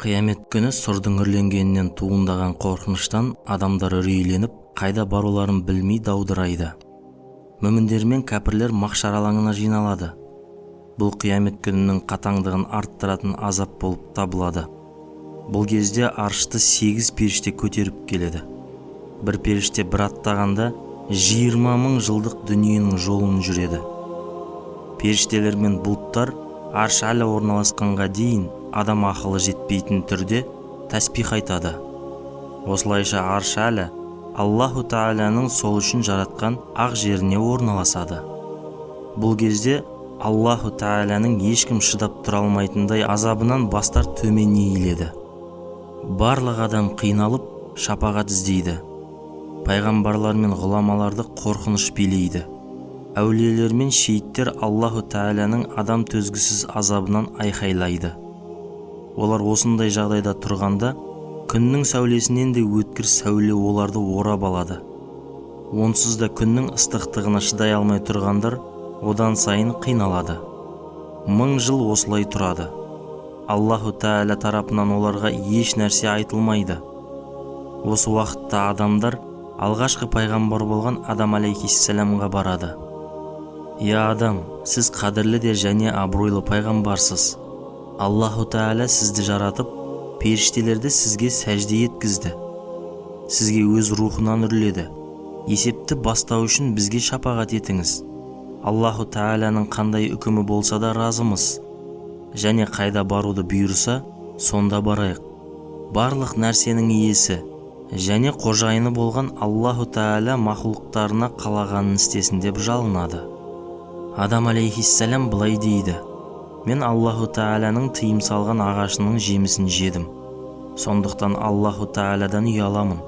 Қиямет күні сұрдың үрленгенінен туындаған қорқыныштан адамдар үрейленіп, қайда баруларын білмей даудырайды. Мүміндер мен кәпірлер махшар алаңына жиналады. Бұл қиямет күнінің қатаңдығын арттыратын азап болып табылады. Бұл кезде аршты 8 періште көтеріп келеді. Бір періште бір аттағанда 20 мың жылдық дүниенің жолын жүреді. Періштелер мен бұлттар арш әлі орналасқанға дейін адам ақылы жетпейтін түрде тәсбих айтады. Осылайша арш әлі Аллаху Тааляның сол үшін жаратқан ақ жеріне орналасады. Бұл кезде Аллаху Тааляның ешкім шыдап тұра алмайтындай азабынан бастар төмен иіледі. Барлық адам қиналып шапағат іздейді. Пайғамбарлар мен ғұламаларды қорқыныш билейді. Әулиелер мен шейіттер Аллаху Тааляның адам төзгісіз азабынан айқайлайды. Олар осындай жағдайда тұрғанда, күннің сәулесінен де өткір сәуле оларды орап алады. Онсыз да күннің ыстықтығына шыдай алмай тұрғандар одан сайын қиналады. 1000 жыл осылай тұрады. Аллаху Тааля тарапынан оларға еш нәрсе айтылмайды. Осы уақытта адамдар алғашқы пайғамбар болған Адам алейхиссаламға барады. «Я Адам, сіз қадірлі де және абыройлы пайғамбарсыз. Аллаху Тааля сізді жаратып, періштелерді сізге сәжде еткізді. Сізге өз рухынан үрледі. Есепті бастау үшін бізге шапағат етіңіз. Аллаху Тааляның қандай үкімі болса да разымыз. Және қайда баруды бұйырса, сонда барайық. Барлық нәрсенің иесі және қожайыны болған Аллаху Тааля мақұлықтарына қалағанын істесін» деп жалынады. Адам алейхиссалам былай дейді: «Мен Аллаху Тааляның тыйым салған ағашының жемісін жедім. Сондықтан Аллаху Таалядан ұяламын.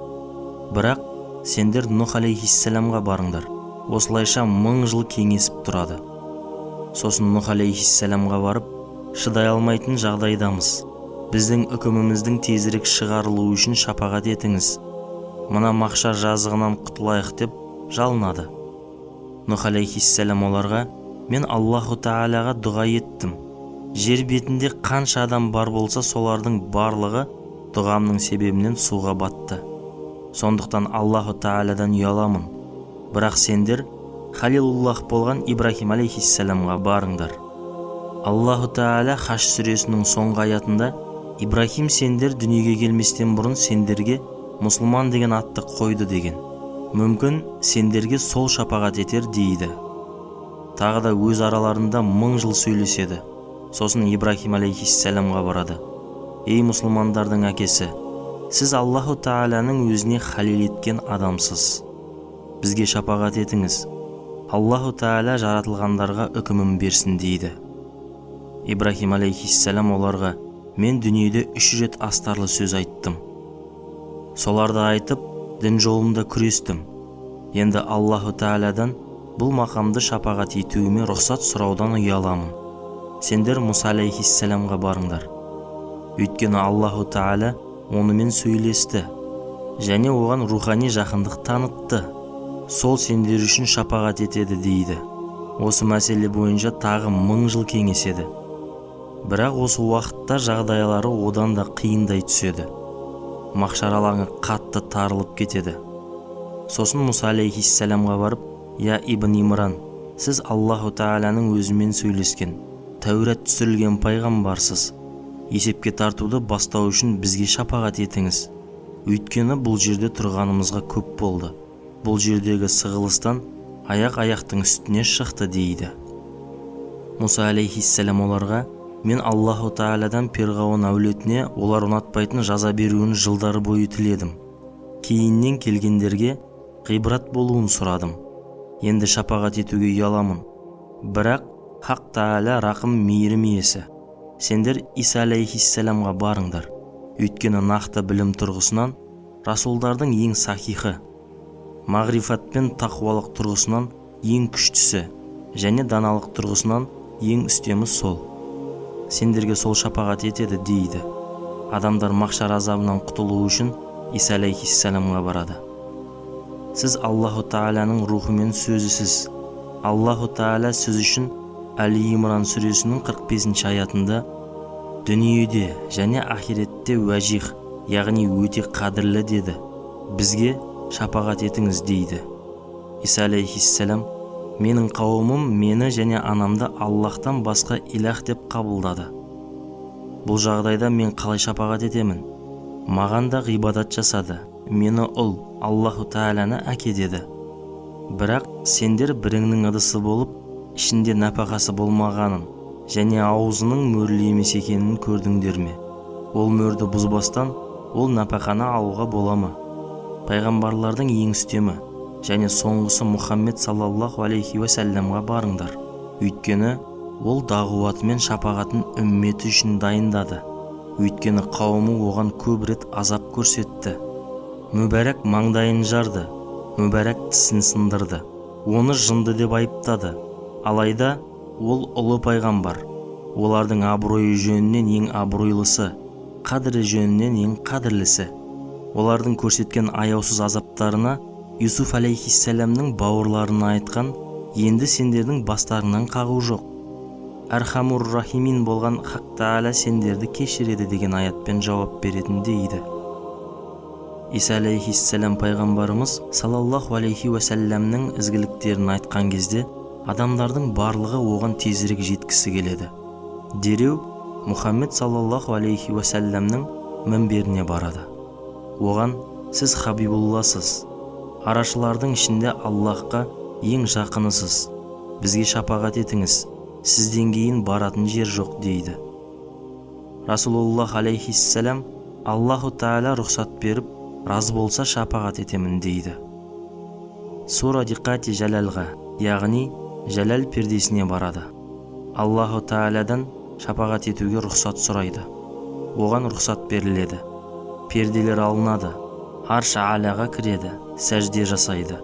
Бірақ сендер Нух алейхиссаламға барыңдар. Осылайша 1000 жыл кеңесіп тұрады. Сосын Нух алейхиссаламға барып, шыдай алмайтын жағдайдамыз. Біздің үкіміміздің тезірек шығарылуы үшін шапағат етіңіз. Мына махшар жазығынан құтылайық» деп жалынады. Нух алейхиссалам оларға: «Мен Аллаху Тааляға дұға еттім. Жер бетінде қанша адам бар болса, солардың барлығы дұғамның себебінен суға батты. Сондықтан Аллаху Таалядан ұяламын. Бірақ сендер Халилуллах болған Ибрахим алейхиссаламға барыңдар». Аллаху Тааля Хаш сүресінің соңғы аятында: «Ибрахим сендер дүниеге келместен бұрын сендерге мұсылман деген атты қойды» деген. Мүмкін сендерге сол шапағат етер дейді. Тағы да өз араларында 1000 жыл сөйлеседі. Сосын Ибрахим алейхиссаламға барады: «Ей мұсылмандардың әкесі, сіз Аллаху Тааляның өзіне халил еткен адамсыз. Бізге шапағат етіңіз. Аллаху Тааля жаратылғандарға үкімін берсін» дейді. Ибрахим алейхиссалам оларға: «Мен дүниеде 3 рет астарлы сөз айттым. Соларды айтып, дін жолында күрестім. Енді Аллаху Таалядан бұл мақамды шапағат етуіме рұқсат сұраудан ұяламын. Сендер Муса алейхиссаламға барыңдар. Өйткені Аллаху Тааля онымен сөйлесті және оған рухани жақындық танытты. Сол сендер үшін шапағат етеді» дейді. Осы мәселе бойынша тағы 1000 жыл кеңеседі. Бірақ осы уақытта жағдайлары одан да қиындай түседі. Махшар алаңы қатты тарылып кетеді. Сосын Муса алейхиссаламға барып: «Я Ибн Имран, сіз Аллаху Тааляның өзімен сөйлескен, Тәурат түсірілген пайғамбарсыз. Есепке тартуды бастау үшін бізге шапағат етіңіз. Өйткені бұл жерде тұрғанымызға көп болды. Бұл жердегі сығылыстан аяқтың үстіне шықты» дейді. Муса алейхиссалам оларға: «Мен Аллаху Таалядан Перғауын әулетіне олар ұнатпайтын жаза беруін жылдары бойы тіледім. Кейіннен келгендерге ғибрат болуын сұрадым. Енді шапағат етуге ұяламын. Бірақ Хақ Тааля рақым мейірім иесі. Сендер Иса алейхиссаламға барыңдар. Өйткені нақты білім тұрғысынан расулдардың ең сахихы, мағрифат пен тақуалық тұрғысынан ең күштісі және даналық тұрғысынан ең үстемі сол. Сендерге сол шапағат етеді» дейді. Адамдар махшар азабынан құтылу үшін Иса алейхиссаламға барады. «Сіз Аллаху Тааляның рухымен сөзісіз. Аллаху Тааля сіз үшін Әли Имран сүресінің 45 аятында: дүниеде және ахиретте уәжих, яғни өте қадірлі деді. Бізге шапағат етіңіз дейді. Иса алейхиссалам, менің қауымым мені және анамды Аллахтан басқа илах деп қабылдады. Бұл жағдайда мен қалай шапағат етемін? Маған да ғибадат жасады. Мені ұл, Аллаху Тағаланы әке деді. Бірақ сендер біріңнің ыдысы болып, ішінде нәпақасы болмағанын және аузының мөрлі емес екенін көрдіңдер ме? Ол мөрді бұзбастан, ол нәпақаны алуға бола ма? Пайғамбарлардың ең үстемі және соңғысы Мұхаммед саллаллаху алейхи уәсәлләмға барыңдар. Өйткені ол дағуаты мен шапағатын үмметі үшін дайындады. Өйткені қауымы оған көп рет азап көрсетті. Мүбәрәк маңдайын жарды, мүбәрәк тісін сындырды. Оны жынды деп айыптады. Алайда ол ұлы пайғамбар. Олардың абыройы жөнінен ең абыройлысы, қадірі жөнінен ең қадірлісі. Олардың көрсеткен аяусыз азаптарына Юсуф алейхиссаламның бауырларына айтқан, енді сендердің бастарыңнан қағу жоқ. Әрхамур рахимин болған Хақ Тағала сендерді кешіреді деген аятпен жауап беретін дейді. Иса алейхиссалам пайғамбарымыз саллаллаху алейхи уәсәлләмнің ізгіліктерін айтқан кезде адамдардың барлығы оған тезірек жеткісі келеді. Дереу Мұхаммед саллаллаху алейхи уәсәлләмнің мінберіне барады. Оған сіз Хабибулласыз, арашылардың ішінде Аллахқа ең жақынысыз, бізге шапағат етіңіз, сізден кейін баратын жер жоқ дейді. Расулуллах алейхиссалам, Аллаху Тағала рұқсат беріп, разы болса шапағат етемін дейді. Сура диқати жәләлға, яғни жәләл пердесіне барады. Аллаху Тағаладан шапағат етуге рұқсат сұрайды. Оған рұқсат беріледі. Перделер алынады. Арш алаға кіреді, сәжде жасайды.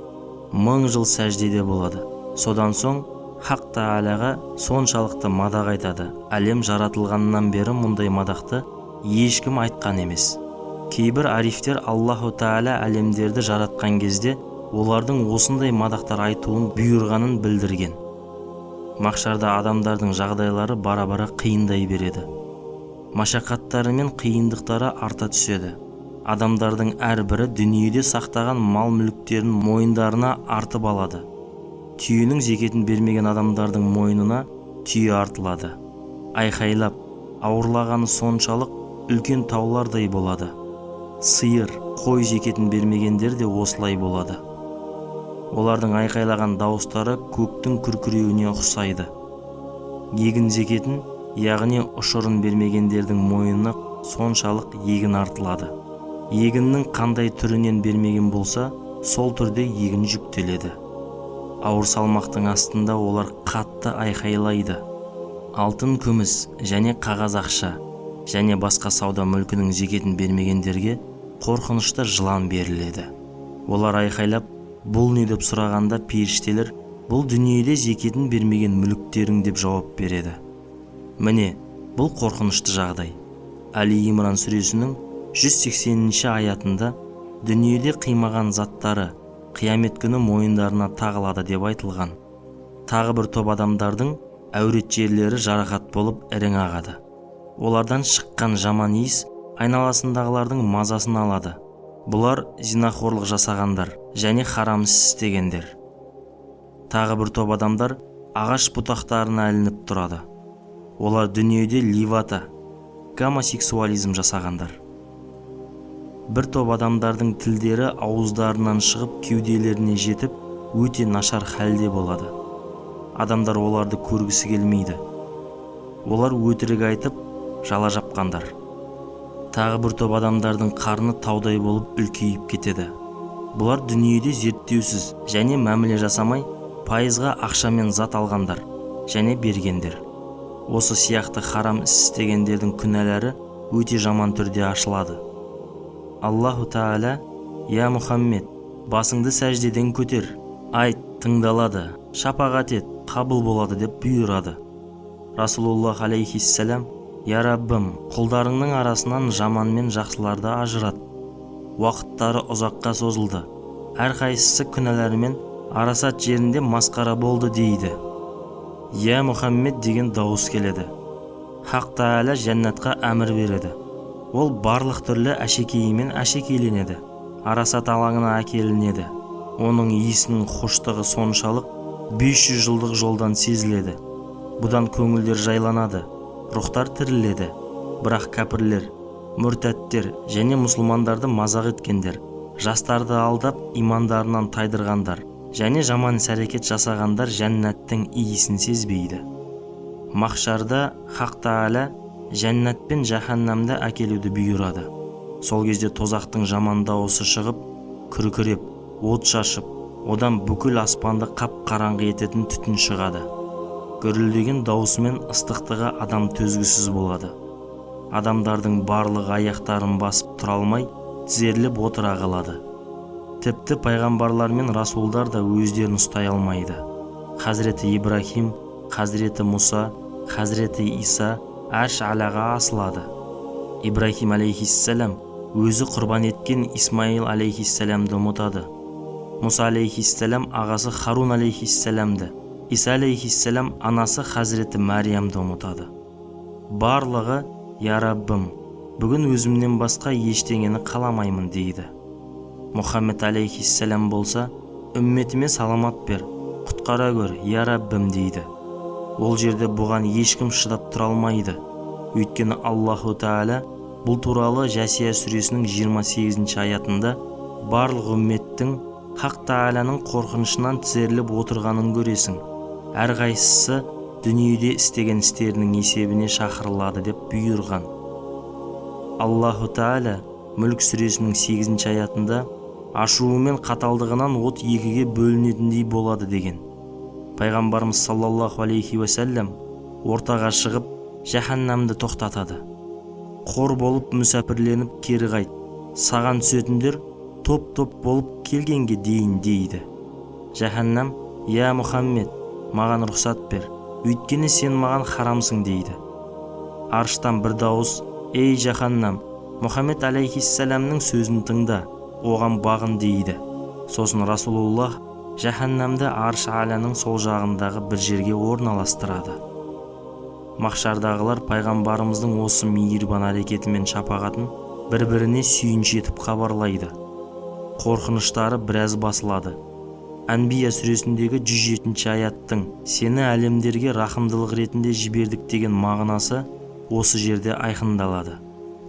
1000 жыл сәждеде болады. Содан соң Хақ Тағалаға соншалықты мадақ айтады. Әлем жаратылғаннан бері мұндай мадақты ешкім айтқан емес. Кейбір арифтер Аллаху Тағала әлемдерді жаратқан кезде олардың осындай мадақтар айтуын бұйырғанын білдірген. Махшарда адамдардың жағдайлары бара-бара қиындай береді. Машақаттары мен қиындықтары арта түседі. Адамдардың әрбірі дүниеде сақтаған мал-мүліктерін мойындарына артып алады. Түйенің зекетін бермеген адамдардың мойнына түйе артылады. Айқайлап, ауырлағаны соншалық үлкен таулардай болады. Сиыр, қой зекетін бермегендер де осылай болады. Олардың айқайлаған дауыстары көктің күркіреуіне ұқсайды. Егін зекетін, яғни ұшырын бермегендердің мойнына соншалық егін артылады. Егіннің қандай түрінен бермеген болса, сол түрде егін жүктеледі. Ауыр салмақтың астында олар қатты айқайлайды. Алтын, күміс және қағаз ақша және басқа сауда мүлкінің зекетін бермегендерге қорқынышты жылан беріледі. Олар айқайлап, бұл не деп сұрағанда періштелер, бұл дүниеде зекетін бермеген мүліктерің деп жауап береді. Міне, бұл қорқынышты жағдай. Али Имран сүресінің 180-ші аятында дүниеде қимаған заттары қиямет күні мойындарына тағылады деп айтылған. Тағы бір топ адамдардың әурет жерлері жарақат болып ірің ағады. Олардан шыққан жаман иіс айналасындағылардың мазасын алады. Бұлар зинахорлық жасағандар және харам іс істегендер. Тағы бір топ адамдар ағаш бұтақтарына ілініп тұрады. Олар дүниеде ливата, гомосексуализм жасағандар. Бір топ адамдардың тілдері ауыздарынан шығып кеуделеріне жетіп, өте нашар халде болады. Адамдар оларды көргісі келмейді. Олар өтірік айтып, жала жапқандар. Тағы бір топ адамдардың қарны таудай болып үлкейіп кетеді. Бұлар дүниеде зерттеусіз және мәміле жасамай, пайызға ақшамен зат алғандар және бергендер. Осы сияқты харам іс істегендердің күнәлары өте жаман түрде ашылады. Аллаху Тағала, «Я Мұхаммед, басыңды сәждеден көтер, айт, тыңдалады, шапағат ет, қабыл болады» деп бұйырады. Расулуллах алейхиссалам, «Я Раббым, құлдарыңның арасынан жаман мен жақсыларды ажырат. Уақыттары ұзаққа созылды. Әрқайсысы күнәларымен арасат жерінде масқара болды» дейді. «Я Мұхаммед» деген дауыс келеді. Хақ Тағала жәннатқа әмір береді. Ол барлық түрлі әшекейімен әшекейленеді. Арасат алаңына әкелінеді. Оның иісінің хоштығы соншалық 500 жылдық жолдан сезіледі. Бұдан көңілдер жайланады, рухтар тіріледі. Бірақ кәпірлер, мүртәттер және мұсылмандарды мазақ еткендер, жастарды алдап имандарынан тайдырғандар және жаман іс-әрекет жасағандар жәннаттың иісін сезбейді. Махшарда Хақ Тағала жәннат пен жаһаннамды әкелуді бұйырады. Сол кезде тозақтың жаман дауысы шығып, күркіреп, от шашып, одан бүкіл аспанды қап-қараңғы ететін түтін шығады. Гүрілдеген даусымен ыстықтығы адам төзгісіз болады. Адамдардың барлығы аяқтарын басып тұра алмай, тізерлеп отыра қалады. Тіпті пайғамбарлар мен расулдар да өздерін ұстай алмайды. Хазіреті Ибрахим, Хазіреті Мұса, Хазіреті Иса Арш алаға асылады. Ибрахим алейхиссалам өзі құрбан еткен Исмаил алейхиссаламды ұмытады. Мұса алейхиссалам ағасы Харун алейхиссаламды, Иса алейхиссалам анасы Хазіреті Мәриямды ұмытады. Барлығы: «Я Раббым, бүгін өзімнен басқа ештеңені қаламаймын» дейді. Мұхаммед алейхиссалам болса: «Үмметіме саламат бер, құтқара көр, я Раббым» дейді. Ол жерде бұған ешкім шыдап тұра алмайды. Өйткені Аллаху Тағала бұл туралы Жасия сүресінің 28 аятында барлық үмметтің Хақ Тағаланың қорқынышынан тізерлеп отырғанын көресің. Әрқайсысы дүниеде істеген істерінің есебіне шақырылады деп бұйырған. Аллаху Тағала Мүлк сүресінің 8 аятында ашуымен қаталдығынан от екіге бөлінетіндей болады деген. Пайғамбарымыз саллаллаху алейхи уәсәлләм ортаға шығып жаһаннамды тоқтатады. Қор болып мүсәпірленіп кері қайт, саған түсетіндер топ-топ болып келгенге дейін дейді. Жаһаннам: «Я Мұхаммед, маған рұқсат бер, өйткені сен маған харамсың» дейді. Арштан бір дауыс: «Ей жаһаннам, Мұхаммед алейхиссаламның сөзін тыңда, оған бағын» дейді. Сосын Расулуллах жаһаннамды Арш аланың сол жағындағы бір жерге орналастырады. Махшардағылар пайғамбарымыздың осы мейірбан әрекеті мен шапағатын бір-біріне сүйінші етіп хабарлайды. Қорқыныштары біраз басылады. Әнбия сүресіндегі 107 аяттың «Сені әлемдерге рахымдылық ретінде жібердік» деген мағынасы осы жерде айқындалады.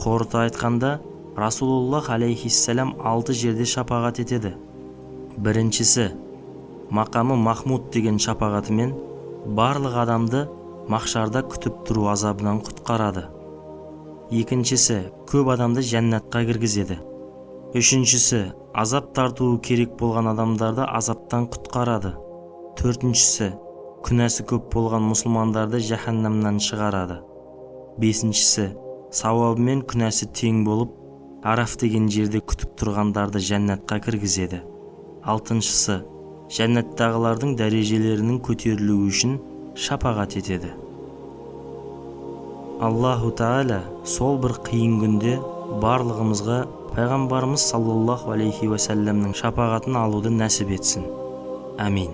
Қорыта айтқанда, Расулуллах алейхиссалам 6 жерде шапағат етеді. Біріншісі, мақамы Махмуд деген шапағатымен барлық адамды махшарда күтіп тұру азабынан құтқарады. Екіншісі, көп адамды жәннатқа кіргізеді. Үшіншісі, азап тартуы керек болған адамдарды азаптан құтқарады. Төртіншісі, күнәсі көп болған мұсылмандарды жаһаннамнан шығарады. Бесіншісі, сауабы мен күнәсі тең болып, Араф деген жерде күтіп тұрғандарды жәннатқа кіргізеді. Алтыншысы, жәннаттағылардың дәрежелерінің көтерілуі үшін шапағат етеді. Аллаху Тағала сол бір қиын күнде барлығымызға пайғамбарымыз саллаллаху алейхи уәсәлләмнің шапағатын алуды нәсіп етсін. Амин.